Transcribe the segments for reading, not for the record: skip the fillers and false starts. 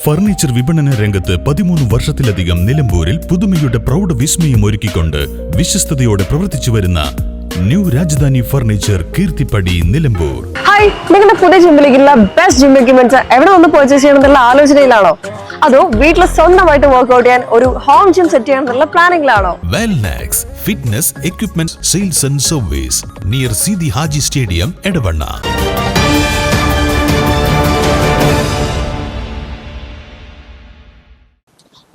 Furniture വിപണന രംഗത്ത് 13 വർഷത്തിലധികം നിലമ്പൂരിൽ പുതുമയുടെ പ്രൗഢ വിസ്മയം ഒരുക്കിക്കൊണ്ട് വിശ്വസ്തയോടെ പ്രവർത്തിച്ചു വരുന്ന new Rajadhani furniture Keerthippadi Nilambur. Hi, നിങ്ങളുടെ പുതിയ ജിമ്മിലേക്കുള്ള ബെസ്റ്റ് ജിം എക്യുപ്മെന്റ്സ് എവിടെ വന്ന് പർച്ചേസ് ചെയ്യണമെന്നുള്ള ആലോചനയിലാണോ? അതോ വീട്ടിൽ സ്വന്തമായിട്ട് വർക്ക്ഔട്ട് ചെയ്യാൻ ഒരു ഹോം ജിം സെറ്റ് ചെയ്യാനുള്ള പ്ലാനിംഗിലാണോ? Wellnex fitness equipment sales and service near Sidi Haji stadium Edavanna.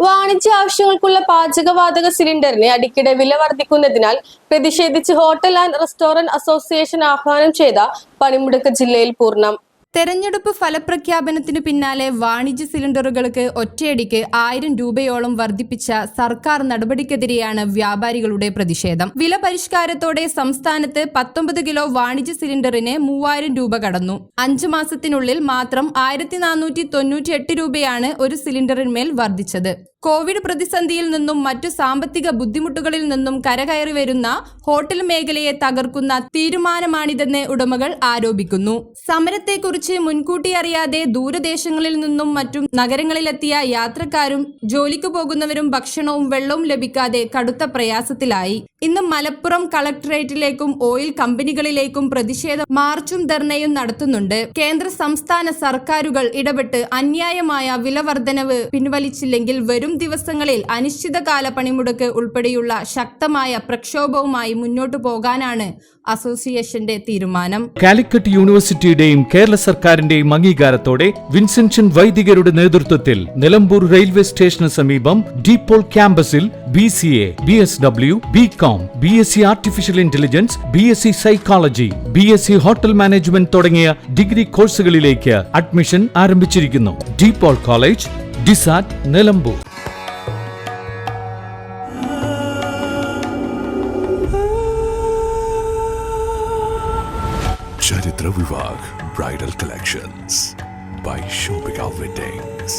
വാണിജ്യ ആവശ്യങ്ങൾക്കുള്ള പാചകവാതക സിലിണ്ടറിന് അടിക്കടി വില വർദ്ധിക്കുന്നതിനാൽ പ്രതിഷേധിച്ച് ഹോട്ടൽ ആൻഡ് റെസ്റ്റോറന്റ് അസോസിയേഷൻ ആഹ്വാനം ചെയ്ത പണിമുടക്ക് ജില്ലയിൽ പൂർണ്ണം. തെരഞ്ഞെടുപ്പ് ഫലപ്രഖ്യാപനത്തിനു പിന്നാലെ വാണിജ്യ സിലിണ്ടറുകൾക്ക് ഒറ്റയടിക്ക് 1000 രൂപയോളം വർദ്ധിപ്പിച്ച സർക്കാർ നടപടിക്കെതിരെയാണ് വ്യാപാരികളുടെ പ്രതിഷേധം. വില പരിഷ്കാരത്തോടെ സംസ്ഥാനത്ത് 19 കിലോ വാണിജ്യ സിലിണ്ടറിന് 3000 രൂപ കടന്നു. 5 മാസത്തിനുള്ളിൽ മാത്രം 1498 രൂപയാണ് ഒരു സിലിണ്ടറിന്മേൽ വർദ്ധിച്ചത്. കോവിഡ് പ്രതിസന്ധിയിൽ നിന്നും മറ്റു സാമ്പത്തിക ബുദ്ധിമുട്ടുകളിൽ നിന്നും കരകയറി വരുന്ന ഹോട്ടൽ മേഖലയെ തകർക്കുന്ന തീരുമാനമാണിതെന്ന് ഉടമകൾ ആരോപിക്കുന്നു. സമരത്തെക്കുറിച്ച് മുൻകൂട്ടി അറിയാതെ ദൂരദേശങ്ങളിൽ നിന്നും മറ്റും നഗരങ്ങളിലെത്തിയ യാത്രക്കാരും ജോലിക്ക് പോകുന്നവരും ഭക്ഷണവും വെള്ളവും ലഭിക്കാതെ കടുത്ത പ്രയാസത്തിലായി. ഇന്ന് മലപ്പുറം കളക്ടറേറ്റിലേക്കും ഓയിൽ കമ്പനികളിലേക്കും പ്രതിഷേധ മാർച്ചും ധർണയും നടത്തുന്നുണ്ട്. കേന്ദ്ര സംസ്ഥാന സർക്കാരുകൾ ഇടപെട്ട് അന്യായമായ വില വർധനവ് പിൻവലിച്ചില്ലെങ്കിൽ വരും ദിവസങ്ങളിൽ അനിശ്ചിതകാല പണിമുടക്ക് ഉൾപ്പെടെയുള്ള ശക്തമായ പ്രക്ഷോഭവുമായി മുന്നോട്ടു പോകാനാണ് അസോസിയേഷന്റെ തീരുമാനം. കാലിക്കറ്റ് യൂണിവേഴ്സിറ്റിയുടെയും കേരള സർക്കാരിന്റെയും അംഗീകാരത്തോടെ വിൻസെൻഷൻ വൈദികരുടെ നേതൃത്വത്തിൽ നിലമ്പൂർ റെയിൽവേ സ്റ്റേഷന് സമീപം ഡീപോൾ ക്യാമ്പസിൽ BCA, BSW, BCom, BSc artificial intelligence, BSc psychology, BSc hotel management തുടങ്ങിയ ഡിഗ്രി കോഴ്സുകളിലേക്ക് അഡ്മിഷൻ ആരംഭിച്ചിരിക്കുന്നു. DePaul college, DiSAT, Nilambur. Charitra Vivag Bridal Collections by Shobhika Weddings.